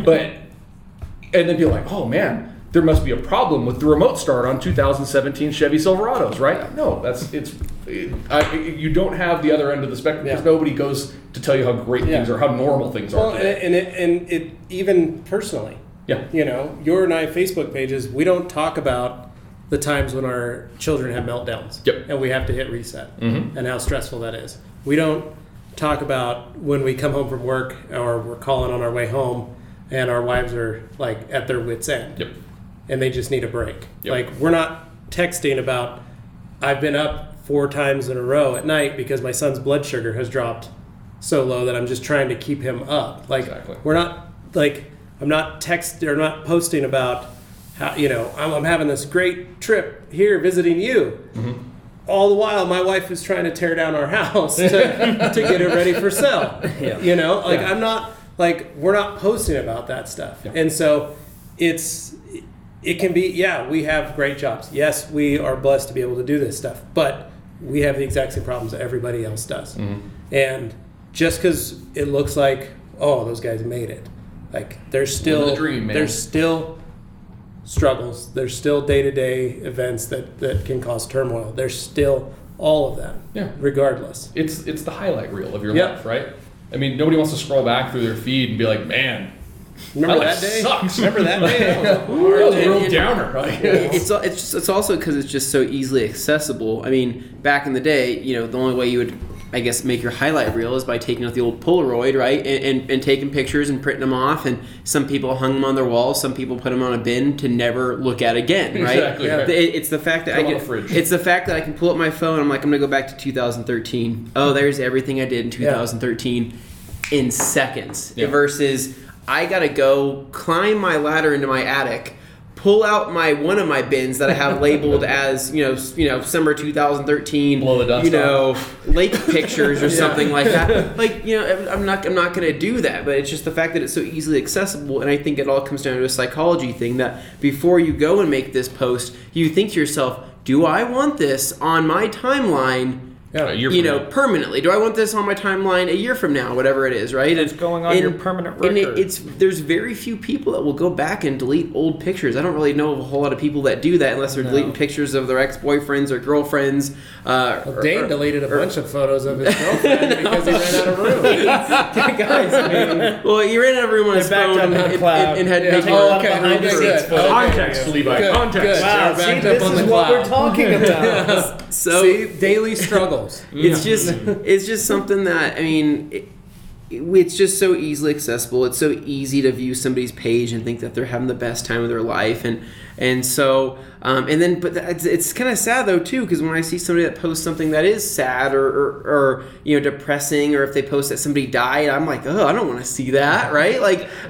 Speaker 3: But, and then be like, "Oh man, there must be a problem with the remote start on 2017 Chevy Silverados, right?" No, you don't have the other end of the spectrum, because nobody goes to tell you how great things are, how normal things are.
Speaker 2: Well, and it even personally.
Speaker 3: Yeah.
Speaker 2: Your and I Facebook pages, we don't talk about the times when our children have meltdowns.
Speaker 3: Yep.
Speaker 2: And we have to hit reset,
Speaker 3: Mhm.
Speaker 2: and how stressful that is. We don't talk about when we come home from work or we're calling on our way home and our wives are like at their wits' end.
Speaker 3: Yep.
Speaker 2: And they just need a break.
Speaker 3: Yep.
Speaker 2: Like, we're not texting about, I've been up 4 times in a row at night because my son's blood sugar has dropped so low that I'm just trying to keep him up. Like,
Speaker 3: Exactly.
Speaker 2: we're not, like, I'm not posting about I'm having this great trip here visiting you. All the while, my wife is trying to tear down our house to get it ready for sale.
Speaker 3: Yeah.
Speaker 2: I'm not we're not posting about that stuff.
Speaker 3: Yeah.
Speaker 2: And so it can be, we have great jobs. Yes, we are blessed to be able to do this stuff, but we have the exact same problems that everybody else does. And just because it looks like, oh, those guys made it, there's still
Speaker 3: Living the dream, man.
Speaker 2: There's still struggles. There's still day-to-day events that can cause turmoil. There's still all of them.
Speaker 3: Yeah.
Speaker 2: Regardless.
Speaker 3: It's the highlight reel of your
Speaker 2: Yep.
Speaker 3: life, right? I mean, nobody wants to scroll back through their feed and be like, man,
Speaker 2: Remember
Speaker 3: my
Speaker 2: that
Speaker 3: life
Speaker 2: day?
Speaker 3: sucks.
Speaker 2: Remember that day?
Speaker 3: That was a real downer.
Speaker 4: It's also because it's just so easily accessible. I mean, back in the day, the only way you would, I guess, make your highlight reel is by taking out the old Polaroid, right, and taking pictures and printing them off. And some people hung them on their walls. Some people put them on a bin to never look at again, right?
Speaker 3: Exactly.
Speaker 2: Yeah.
Speaker 4: It's the fact that
Speaker 3: Put 'em on the fridge.
Speaker 4: it's the fact that I can pull up my phone. I'm gonna go back to 2013. Oh, there's everything I did in 2013 in seconds.
Speaker 3: Yeah.
Speaker 4: Versus I gotta go climb my ladder into my attic, pull out one of my bins that I have labeled as summer 2013,
Speaker 3: Blow the dust off.
Speaker 4: lake pictures or something like that. I'm not gonna do that. But it's just the fact that it's so easily accessible, and I think it all comes down to a psychology thing that before you go and make this post, you think to yourself, do I want this on my timeline?
Speaker 3: A year from now.
Speaker 4: Permanently. Do I want this on my timeline a year from now? Whatever it is, right?
Speaker 1: It's going on your permanent record.
Speaker 4: And there's very few people that will go back and delete old pictures. I don't really know of a whole lot of people that do that unless they're deleting pictures of their ex-boyfriends or girlfriends.
Speaker 2: Dane deleted a bunch of photos of his girlfriend because he ran out of room.
Speaker 4: Guys, well, he ran out of room on his
Speaker 1: backed
Speaker 4: phone
Speaker 1: up in the cloud.
Speaker 4: and had
Speaker 1: Yeah,
Speaker 4: to
Speaker 1: take a lot of
Speaker 2: okay,
Speaker 1: behind the
Speaker 2: okay,
Speaker 1: scenes
Speaker 2: good.
Speaker 1: photos.
Speaker 3: Context, Levi.
Speaker 2: Good,
Speaker 3: Context.
Speaker 2: good.
Speaker 1: Wow,
Speaker 2: We're
Speaker 1: see,
Speaker 2: backed
Speaker 1: this
Speaker 2: up on
Speaker 1: is
Speaker 2: the
Speaker 1: what we're
Speaker 2: cloud.
Speaker 1: talking about.
Speaker 4: So
Speaker 2: See, daily struggles.
Speaker 4: it's just something that, I mean, it's just so easily accessible. It's so easy to view somebody's page and think that they're having the best time of their life, and so but it's kind of sad though too, because when I see somebody that posts something that is sad or depressing, or if they post that somebody died, I'm like, oh, I don't want to see that, right?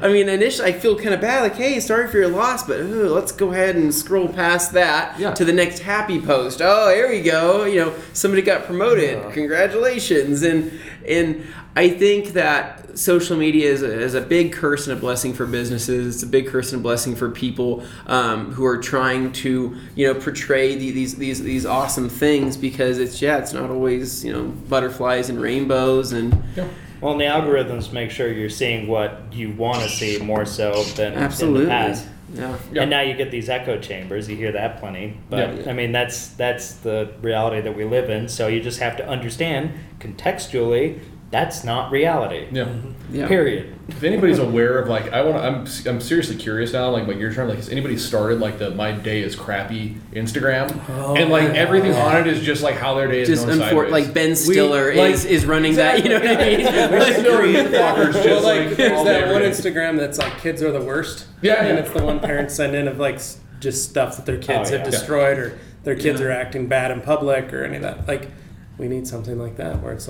Speaker 4: Initially I feel kind of bad, hey, sorry for your loss, but let's go ahead and scroll past that to the next happy post. Oh, here we go, somebody got promoted, congratulations. And I think that social media is a big curse and a blessing for businesses. It's a big curse and a blessing for people who are trying to portray these awesome things, because it's not always butterflies and rainbows and.
Speaker 3: Yeah.
Speaker 1: Well, and the algorithms make sure you're seeing what you want to see more so than
Speaker 4: Absolutely.
Speaker 1: in the past.
Speaker 4: Yeah.
Speaker 1: And now you get these echo chambers. You hear that plenty. But,
Speaker 3: Yeah.
Speaker 1: I mean, that's the reality that we live in. So you just have to understand contextually that's not reality.
Speaker 3: Yeah.
Speaker 4: Yeah.
Speaker 1: Period.
Speaker 3: If anybody's aware of I'm seriously curious now, you're trying, has anybody started the my day is crappy Instagram? And everything on it is just how their day is
Speaker 4: Just
Speaker 3: going sideways.
Speaker 4: Ben Stiller is running that, you know what I mean?
Speaker 2: There's that one Instagram that's kids are the worst.
Speaker 3: Yeah,
Speaker 2: And
Speaker 3: yeah.
Speaker 2: it's the one parents send in of just stuff that their kids have destroyed, or their kids are acting bad in public, or any of that. We need something like that where it's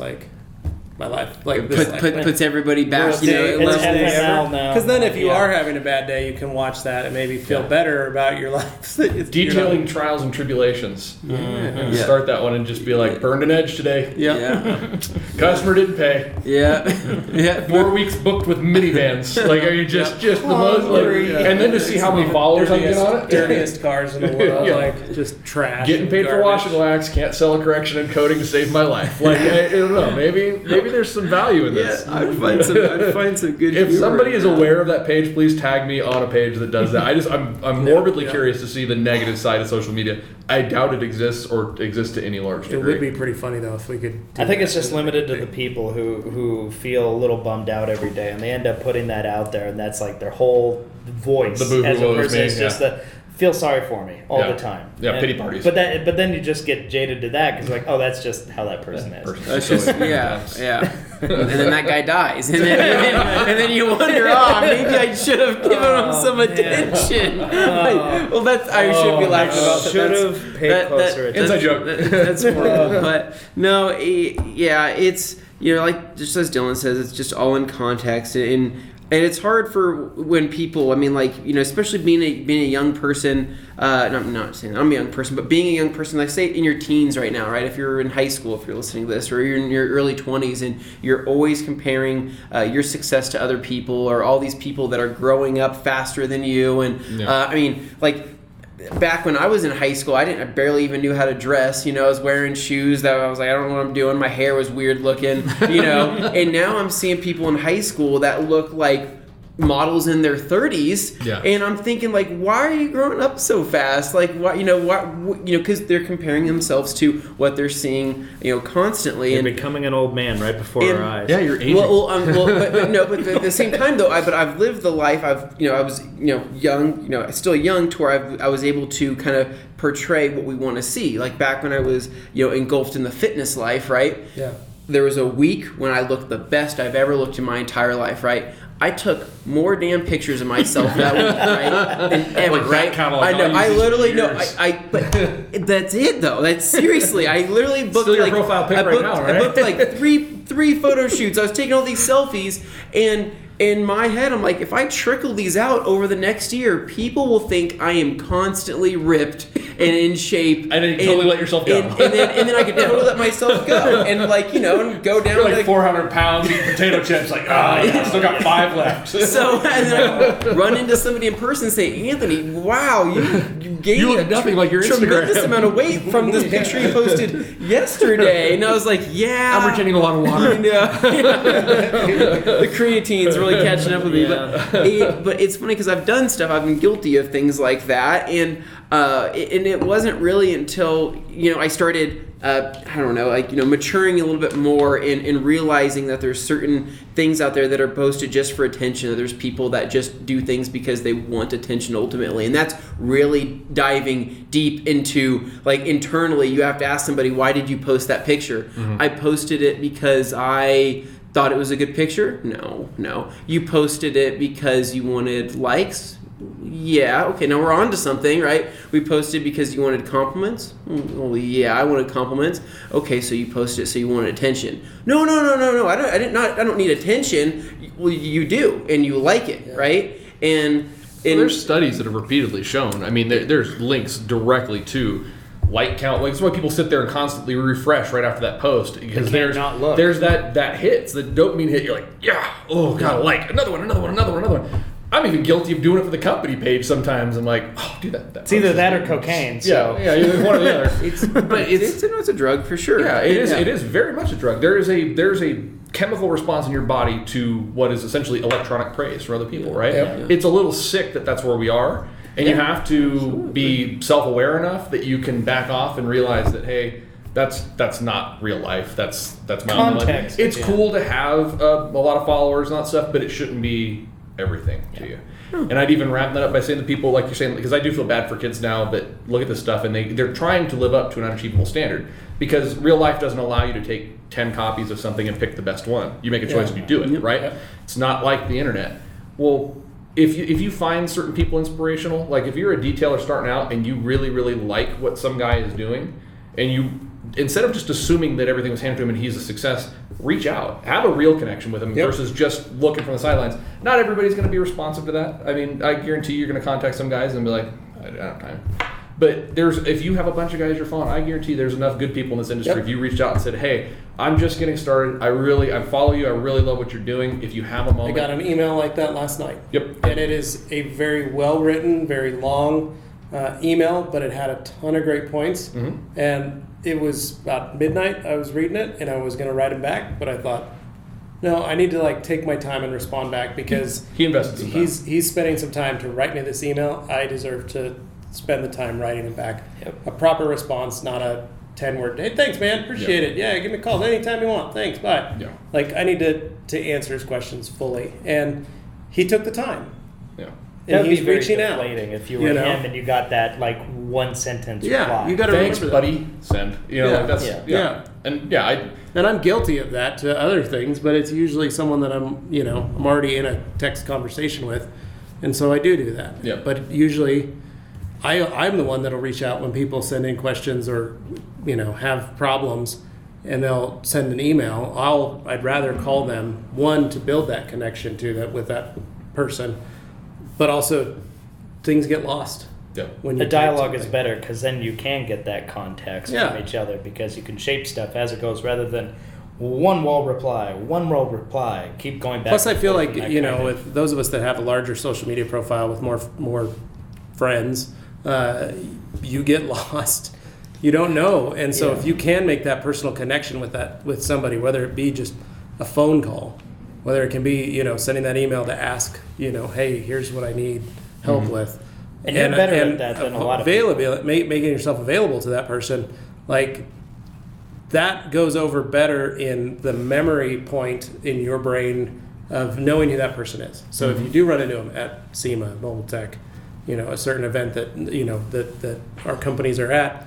Speaker 2: my life
Speaker 4: puts everybody back,
Speaker 1: It's FML now.
Speaker 2: because then if you are having a bad day, you can watch that and maybe feel better about your life.
Speaker 3: Detailing trials and tribulations.
Speaker 4: Yeah.
Speaker 3: Start that one and just be burned an edge today.
Speaker 4: Yeah.
Speaker 3: Customer didn't pay.
Speaker 4: Yeah.
Speaker 3: 4 weeks booked with minivans. Are you just the most and then to see how many followers I get on it.
Speaker 2: dirtiest cars in the world,
Speaker 3: Yeah.
Speaker 2: just trash.
Speaker 3: Getting paid for wash and wax, can't sell a correction and coating to save my life. I don't know. Maybe there's some value in this.
Speaker 4: Yeah, I'd find some good.
Speaker 3: If
Speaker 4: humor
Speaker 3: somebody
Speaker 4: in
Speaker 3: is
Speaker 4: that.
Speaker 3: aware of that page, please tag me on a page that does that. I'm morbidly curious to see the negative side of social media. I doubt it exists or exists to any large
Speaker 2: It
Speaker 3: degree.
Speaker 2: would be pretty funny though if we could.
Speaker 1: I think it's just limited to the people who feel a little bummed out every day, and they end up putting that out there, and that's their whole voice
Speaker 3: The boo-hoo
Speaker 1: as a
Speaker 3: woes
Speaker 1: person.
Speaker 3: me,
Speaker 1: It's just the feel sorry for me all the time.
Speaker 3: Yeah,
Speaker 1: And-
Speaker 3: pity parties.
Speaker 1: But then you just get jaded to that because oh, that's just how that person is.
Speaker 4: That's just yeah. And then that guy dies, and then you wonder, maybe I should have given him some attention. I should be laughing about that.
Speaker 1: Should have paid closer attention.
Speaker 3: Inside joke.
Speaker 4: That's horrible. But no, it's just as Dylan says, it's just all in context. And And it's hard for when people, I mean, like, you know, especially being a young person, no, I'm not saying I'm a young person, but being a young person, like say in your teens right now, right? If you're in high school, if you're listening to this, or you're in your early 20s and you're always comparing your success to other people or all these people that are growing up faster than you. And I mean, like, back when I was in high school, I barely even knew how to dress. You know, I was wearing shoes that I was like, I don't know what I'm doing. My hair was weird looking, you know. And now I'm seeing people in high school that look like models in their 30s, and I'm thinking, like, why are you growing up so fast? Like, why, you know, because they're comparing themselves to what they're seeing, you know, constantly.
Speaker 1: You're
Speaker 4: and
Speaker 1: becoming an old man right before our eyes.
Speaker 3: Yeah, you're aging.
Speaker 4: But at the same time, though, I've lived the life. I was, you know, young, you know, still young, to where I was able to kind of portray what we want to see. Like back when I was, you know, engulfed in the fitness life, right?
Speaker 2: Yeah.
Speaker 4: There was a week when I looked the best I've ever looked in my entire life, right? I took more damn pictures of myself that week, right, than ever,
Speaker 3: like
Speaker 4: right? I know. I literally know. But that's it, though. That's seriously. I literally booked
Speaker 3: Still your
Speaker 4: like
Speaker 3: profile pic right now, right?
Speaker 4: I booked like three photo shoots. I was taking all these selfies, and in my head, I'm like, if I trickle these out over the next year, people will think I am constantly ripped and in shape.
Speaker 3: And then you totally let yourself go.
Speaker 4: And then I could totally let myself go. And like, you know, and go down
Speaker 3: You're like 400 pounds, eating potato chips, like, still got 5 left.
Speaker 4: So, and then I run into somebody in person and say, Anthony, wow, you gained
Speaker 3: You look nothing like your
Speaker 4: tremendous
Speaker 3: Instagram.
Speaker 4: amount of weight from this picture you posted yesterday. And I was like, yeah.
Speaker 3: I'm retaining a lot of water.
Speaker 4: The creatine's really catching up with me. But it's funny because I've done stuff. I've been guilty of things like that. And it wasn't really until, you know, I started, I don't know, like, you know, maturing a little bit more and realizing that there's certain things out there that are posted just for attention. There's people that just do things because they want attention ultimately. And that's really diving deep into, like, internally, you have to ask somebody, why did you post that picture? Mm-hmm. I posted it because I thought it was a good picture? No. You posted it because you wanted likes? Yeah, okay, now we're on to something, right? We posted because you wanted compliments? Well, yeah, I wanted compliments. Okay, so you posted it so you wanted attention. No, I don't need attention. Well, you do, and you like it, right? And
Speaker 3: there's studies that have repeatedly shown, I mean, there's links directly to like count. Like, that's why people sit there and constantly refresh right after that post, because there's that hits, the dopamine hit. You're like, yeah, oh god, like another one. I'm even guilty of doing it for the company page sometimes. I'm like, oh, dude, that
Speaker 1: it's either that or cocaine. So.
Speaker 3: Yeah, either one or the other.
Speaker 4: It's a drug for sure.
Speaker 3: Yeah, it is. It is very much a drug. There's a chemical response in your body to what is essentially electronic praise from other people, right?
Speaker 2: Yeah.
Speaker 3: It's a little sick that's where we are, and you have to be self-aware enough that you can back off and realize that, hey, that's not real life. That's my
Speaker 1: context.
Speaker 3: It's cool to have a lot of followers and all that stuff, but it shouldn't be everything to you. And I'd even wrap that up by saying to people, like you're saying, because I do feel bad for kids now that look at this stuff and they're trying to live up to an unachievable standard, because real life doesn't allow you to take 10 copies of something and pick the best one. You make a choice and you do it, right? It's not like the internet. Well, if you find certain people inspirational, like if you're a detailer starting out and you really, really like what some guy is doing, and you, instead of just assuming that everything was handed to him and he's a success, reach out, have a real connection with him versus just looking from the sidelines. Not everybody's going to be responsive to that. I mean, I guarantee you're going to contact some guys and be like, I don't have time. But if you have a bunch of guys you're following, I guarantee there's enough good people in this industry. If you reached out and said, hey, I'm just getting started, I follow you, I really love what you're doing. If you have a moment.
Speaker 2: I got an email like that last night.
Speaker 3: Yep.
Speaker 2: And it is a very well written, very long email, but it had a ton of great points. Mm-hmm. And it was about midnight. I was reading it, and I was going to write him back, but I thought, no, I need to take my time and respond back, because
Speaker 3: he invested some time.
Speaker 2: He's spending some time to write me this email. I deserve to spend the time writing it back. A proper response, not a 10-word. Hey, thanks, man. Appreciate it. Yeah, give me a call anytime you want. Thanks. Bye. Yeah. I need to answer his questions fully, and he took the time.
Speaker 3: Yeah.
Speaker 2: And he's reaching out.
Speaker 1: If you were him and you got that one sentence reply.
Speaker 2: You got to
Speaker 3: thanks,
Speaker 2: remember
Speaker 3: buddy. Send.
Speaker 2: And I'm guilty of that to other things, but it's usually someone that I'm already in a text conversation with, and so I do that.
Speaker 3: Yeah.
Speaker 2: But usually, I'm the one that'll reach out when people send in questions or have problems, and they'll send an email, I'd rather call them, one, to build that connection with that person, but also things get lost.
Speaker 3: Yeah.
Speaker 2: When
Speaker 1: The
Speaker 2: you
Speaker 1: dialogue
Speaker 2: type
Speaker 1: is
Speaker 2: something.
Speaker 1: better because then you can get that context from each other because you can shape stuff as it goes rather than one wall reply, keep going back.
Speaker 2: Plus, I
Speaker 1: and
Speaker 2: feel
Speaker 1: forth
Speaker 2: like,
Speaker 1: and that
Speaker 2: you
Speaker 1: kind
Speaker 2: know,
Speaker 1: of-
Speaker 2: with those of us that have a larger social media profile with more friends, you get lost. You don't know. And so if you can make that personal connection with somebody, whether it be just a phone call, whether it can be, you know, sending that email to ask, you know, hey, here's what I need help with.
Speaker 1: And you're better at that than a lot of people.
Speaker 2: Making yourself available to that person, like, that goes over better in the memory point in your brain of knowing who that person is. So if you do run into them at SEMA, Mobile Tech, you know, a certain event that, you know, that our companies are at,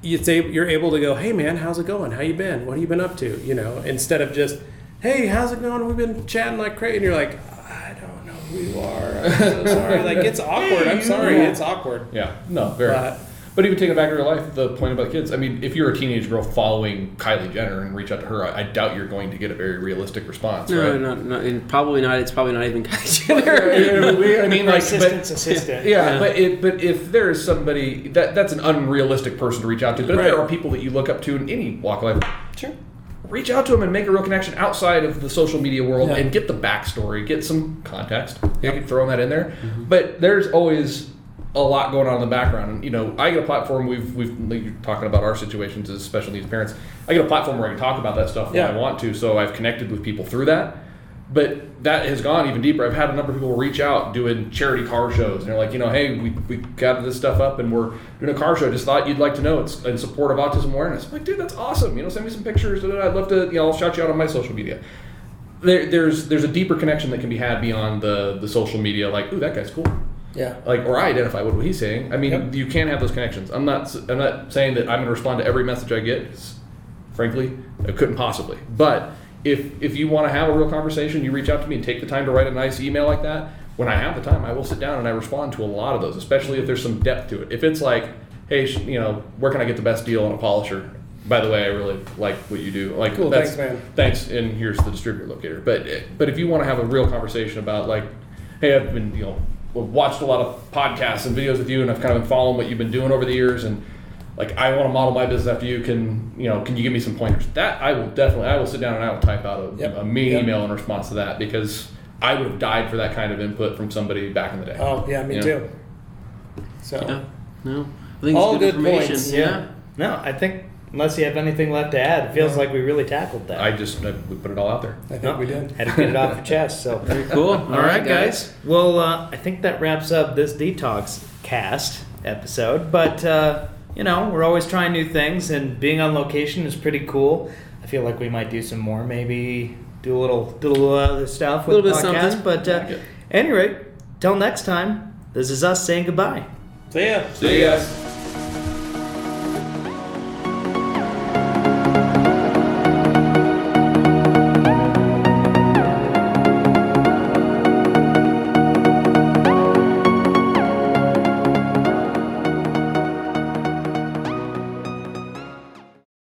Speaker 2: you're able to go, hey man, how's it going? How you been? What have you been up to? You know, instead of just, hey, how's it going? We've been chatting like crazy. And you're like, I don't know who you are. I'm so sorry. Like, it's awkward. I'm sorry. It's awkward.
Speaker 3: Yeah, no, very. But even take it back to your life, the point about kids. I mean, if you're a teenage girl following Kylie Jenner and reach out to her, I doubt you're going to get a very realistic response, right?
Speaker 4: No, and probably not. It's probably not even Kylie Jenner.
Speaker 3: I mean, like,
Speaker 1: assistant.
Speaker 3: Yeah, but if there is somebody that's an unrealistic person to reach out to, but if there are people that you look up to in any walk of life,
Speaker 1: Sure.
Speaker 3: reach out to them and make a real connection outside of the social media world and get the backstory, get some context. You can throw that in there, but there's always a lot going on in the background. And, you know, I get a platform. You're talking about our situations as special needs parents. I get a platform where I can talk about that stuff when I want to. So I've connected with people through that. But that has gone even deeper. I've had a number of people reach out doing charity car shows. And they're like, you know, hey, we got this stuff up and we're doing a car show. Just thought you'd like to know it's in support of autism awareness. I'm like, dude, that's awesome. You know, send me some pictures. I'd love to, you know, I'll shout you out on my social media. There's a deeper connection that can be had beyond the social media. Like, ooh, that guy's cool.
Speaker 2: Yeah.
Speaker 3: Like, or I identify with what he's saying. I mean, you can have those connections. I'm not saying that I'm going to respond to every message I get. 'Cause, frankly, I couldn't possibly. But if you want to have a real conversation, you reach out to me and take the time to write a nice email like that. When I have the time, I will sit down and I respond to a lot of those, especially if there's some depth to it. If it's like, hey, you know, where can I get the best deal on a polisher? By the way, I really like what you do. Like,
Speaker 2: cool, thanks, man.
Speaker 3: Thanks, and here's the distributor locator. But if you want to have a real conversation about, like, hey, I've been, you know, watched a lot of podcasts and videos with you, and I've kind of been following what you've been doing over the years, and like, I want to model my business after you. Can you give me some pointers? That I will sit down and I will type out a mean email in response to that, because I would have died for that kind of input from somebody back in the day.
Speaker 2: Oh yeah, me too. So
Speaker 4: no, I think
Speaker 2: all
Speaker 4: it's good
Speaker 2: good
Speaker 4: information.
Speaker 2: points.
Speaker 4: Yeah.
Speaker 1: No, I think unless you have anything left to add, it feels like we really tackled that.
Speaker 3: We put it all out there.
Speaker 2: I think we did.
Speaker 1: Had to get it off your chest. So
Speaker 4: Very cool.
Speaker 1: All right, guys. Well, I think that wraps up this Detox Cast episode. But, you know, we're always trying new things, and being on location is pretty cool. I feel like we might do some more, maybe do a little other stuff with the podcast.
Speaker 4: Something.
Speaker 1: But at any rate, till next time, this is us saying goodbye.
Speaker 2: See ya.
Speaker 3: See you guys.